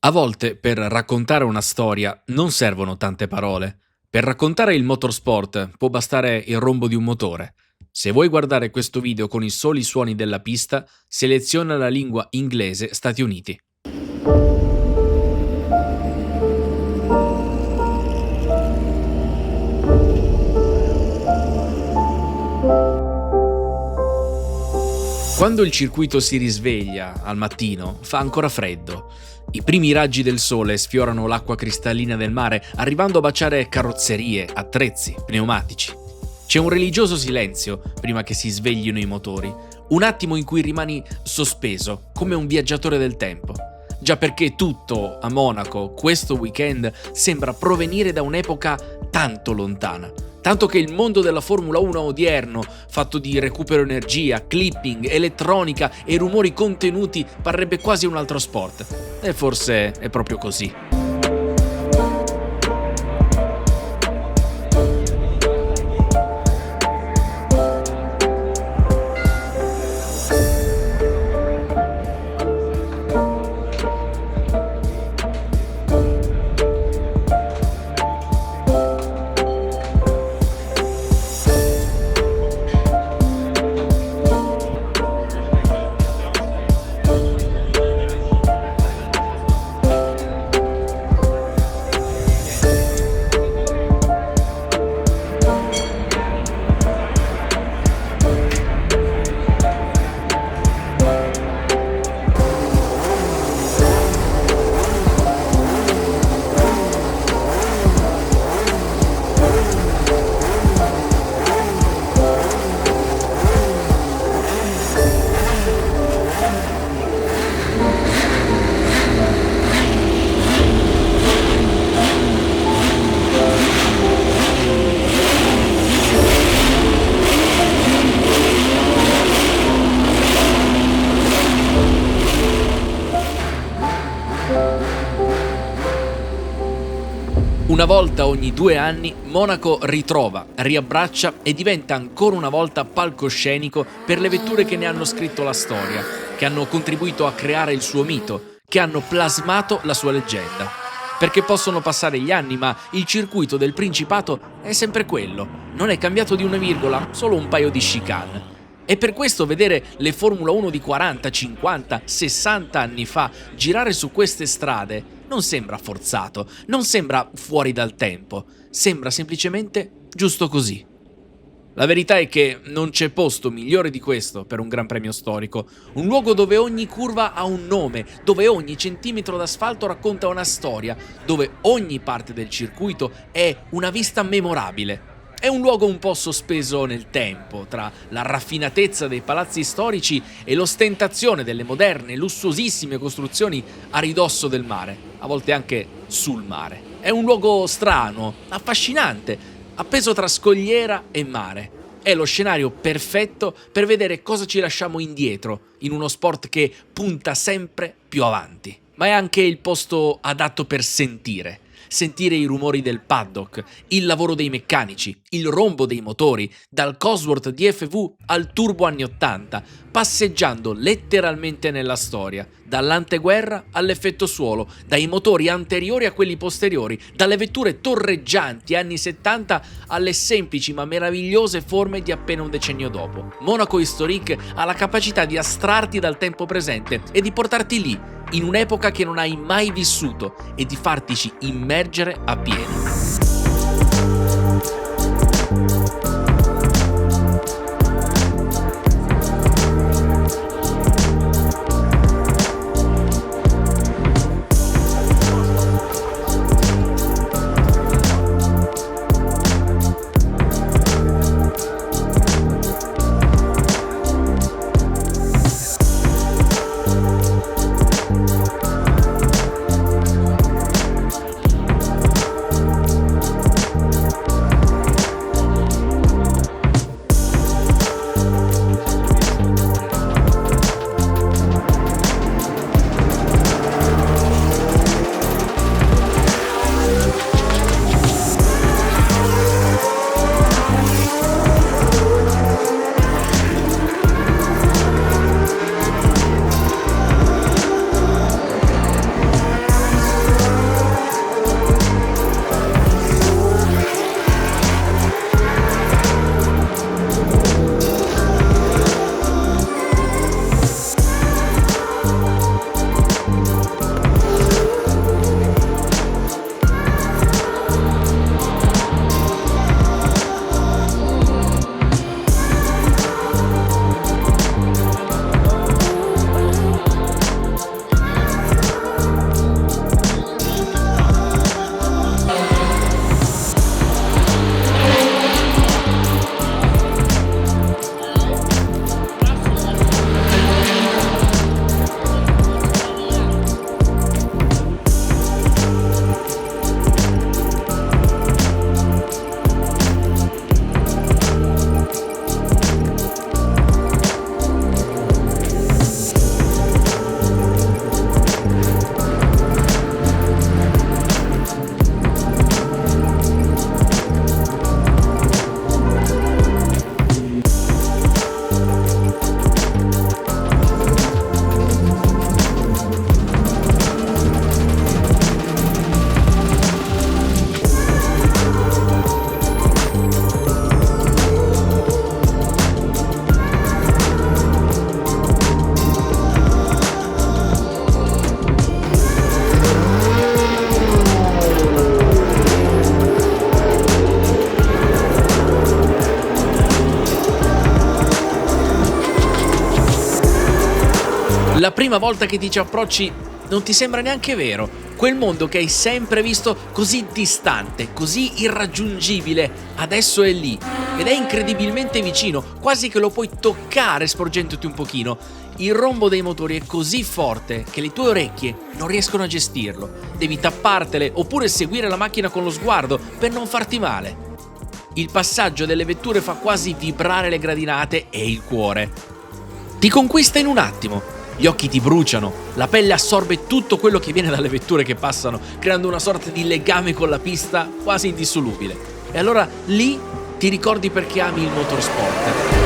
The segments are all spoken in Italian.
A volte per raccontare una storia non servono tante parole. Per raccontare il motorsport può bastare il rombo di un motore. Se vuoi guardare questo video con i soli suoni della pista, seleziona la lingua inglese Stati Uniti. Quando il circuito si risveglia al mattino, fa ancora freddo. I primi raggi del sole sfiorano l'acqua cristallina del mare, arrivando a baciare carrozzerie, attrezzi, pneumatici. C'è un religioso silenzio prima che si sveglino i motori, un attimo in cui rimani sospeso, come un viaggiatore del tempo. Già perché tutto a Monaco, questo weekend, sembra provenire da un'epoca tanto lontana. Tanto che il mondo della Formula 1 odierno, fatto di recupero energia, clipping, elettronica e rumori contenuti, parrebbe quasi un altro sport. E forse è proprio così. Una volta ogni 2 anni Monaco ritrova, riabbraccia e diventa ancora una volta palcoscenico per le vetture che ne hanno scritto la storia, che hanno contribuito a creare il suo mito, che hanno plasmato la sua leggenda. Perché possono passare gli anni, ma il circuito del Principato è sempre quello, non è cambiato di una virgola, solo un paio di chicane. E per questo vedere le Formula 1 di 40, 50, 60 anni fa girare su queste strade non sembra forzato, non sembra fuori dal tempo, sembra semplicemente giusto così. La verità è che non c'è posto migliore di questo per un Gran Premio storico, un luogo dove ogni curva ha un nome, dove ogni centimetro d'asfalto racconta una storia, dove ogni parte del circuito è una vista memorabile. È un luogo un po' sospeso nel tempo, tra la raffinatezza dei palazzi storici e l'ostentazione delle moderne, lussuosissime costruzioni a ridosso del mare, a volte anche sul mare. È un luogo strano, affascinante, appeso tra scogliera e mare. È lo scenario perfetto per vedere cosa ci lasciamo indietro in uno sport che punta sempre più avanti. Ma è anche il posto adatto per sentire i rumori del paddock, il lavoro dei meccanici, il rombo dei motori, dal Cosworth DFV al turbo anni 80, passeggiando letteralmente nella storia, dall'anteguerra all'effetto suolo, dai motori anteriori a quelli posteriori, dalle vetture torreggianti anni 70 alle semplici ma meravigliose forme di appena un decennio dopo. Monaco Historique ha la capacità di astrarti dal tempo presente e di portarti lì, in un'epoca che non hai mai vissuto, e di fartici immergere appieno. La prima volta che ti ci approcci non ti sembra neanche vero. Quel mondo che hai sempre visto così distante, così irraggiungibile, adesso è lì ed è incredibilmente vicino, quasi che lo puoi toccare sporgendoti un pochino. Il rombo dei motori è così forte che le tue orecchie non riescono a gestirlo. Devi tappartele oppure seguire la macchina con lo sguardo per non farti male. Il passaggio delle vetture fa quasi vibrare le gradinate e il cuore. Ti conquista in un attimo. Gli occhi ti bruciano, la pelle assorbe tutto quello che viene dalle vetture che passano, creando una sorta di legame con la pista quasi indissolubile. E allora lì ti ricordi perché ami il motorsport.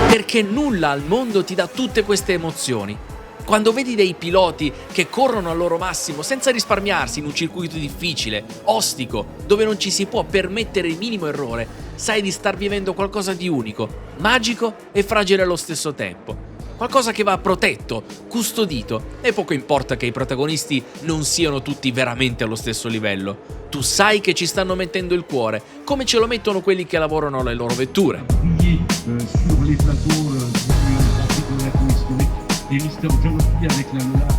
Perché nulla al mondo ti dà tutte queste emozioni. Quando vedi dei piloti che corrono al loro massimo senza risparmiarsi in un circuito difficile, ostico, dove non ci si può permettere il minimo errore, sai di star vivendo qualcosa di unico, magico e fragile allo stesso tempo. Qualcosa che va protetto, custodito, e poco importa che i protagonisti non siano tutti veramente allo stesso livello. Tu sai che ci stanno mettendo il cuore, come ce lo mettono quelli che lavorano alle loro vetture. Sur les plateaux du Grand Prix de Monaco historique et Mister Jalopy avec la Lola.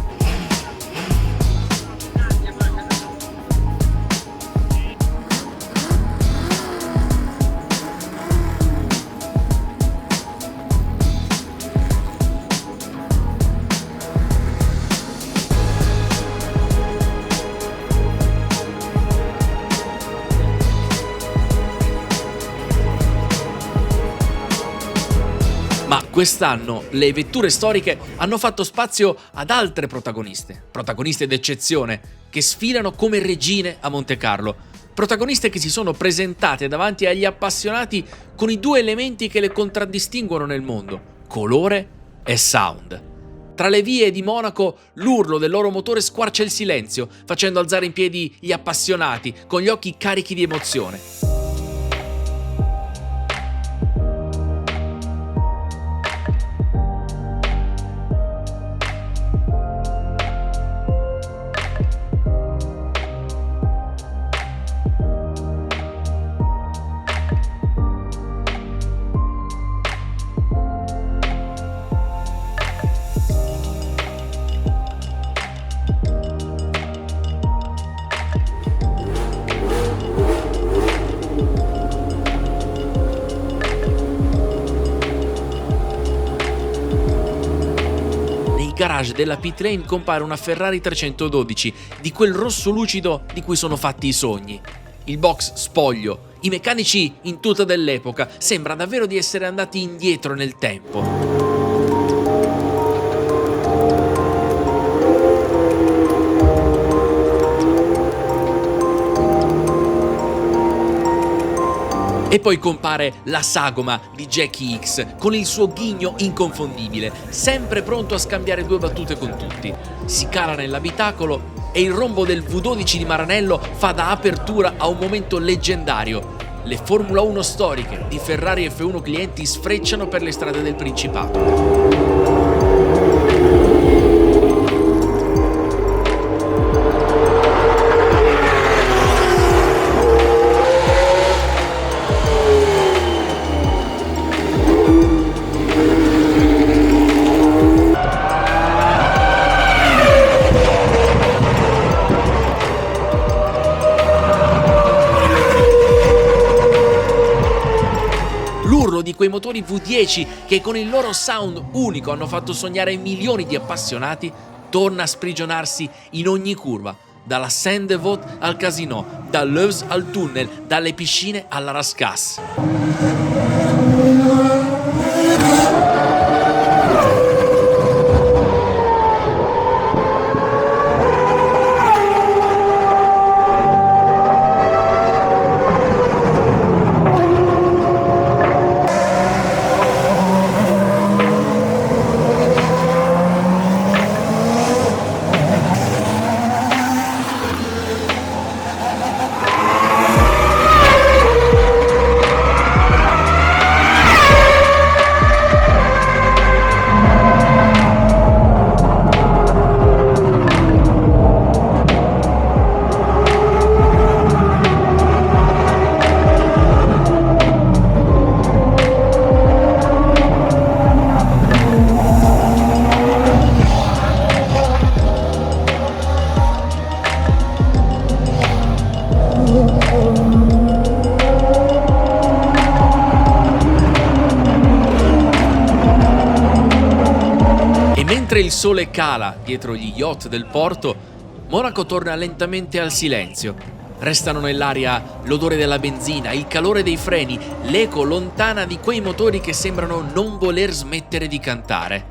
Ma quest'anno le vetture storiche hanno fatto spazio ad altre protagoniste d'eccezione, che sfilano come regine a Monte Carlo. Protagoniste che si sono presentate davanti agli appassionati con i due elementi che le contraddistinguono nel mondo: colore e sound. Tra le vie di Monaco l'urlo del loro motore squarcia il silenzio, facendo alzare in piedi gli appassionati con gli occhi carichi di emozione. Garage della pit lane compare una Ferrari 312 di quel rosso lucido di cui sono fatti i sogni. Il box spoglio, i meccanici in tuta dell'epoca, sembra davvero di essere andati indietro nel tempo. E poi compare la sagoma di Jackie X con il suo ghigno inconfondibile, sempre pronto a scambiare due battute con tutti. Si cala nell'abitacolo e il rombo del V12 di Maranello fa da apertura a un momento leggendario. Le Formula 1 storiche di Ferrari F1 clienti sfrecciano per le strade del Principato. L'urlo di quei motori V10 che con il loro sound unico hanno fatto sognare milioni di appassionati torna a sprigionarsi in ogni curva, dalla Sainte-Devote al Casino, dall'Euvs al tunnel, dalle piscine alla Rascasse. Mentre il sole cala dietro gli yacht del porto, Monaco torna lentamente al silenzio. Restano nell'aria l'odore della benzina, il calore dei freni, l'eco lontana di quei motori che sembrano non voler smettere di cantare.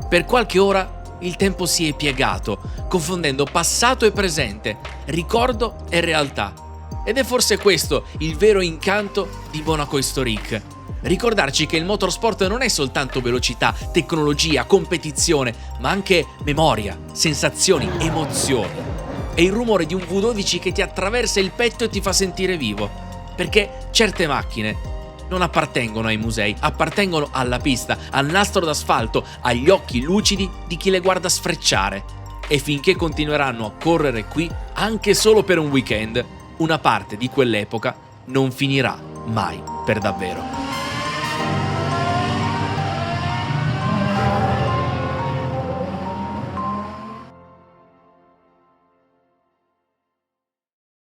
Per qualche ora il tempo si è piegato, confondendo passato e presente, ricordo e realtà. Ed è forse questo il vero incanto di Monaco Historique. Ricordarci che il motorsport non è soltanto velocità, tecnologia, competizione, ma anche memoria, sensazioni, emozioni. È il rumore di un V12 che ti attraversa il petto e ti fa sentire vivo. Perché certe macchine non appartengono ai musei, appartengono alla pista, al nastro d'asfalto, agli occhi lucidi di chi le guarda sfrecciare. E finché continueranno a correre qui, anche solo per un weekend, una parte di quell'epoca non finirà mai per davvero.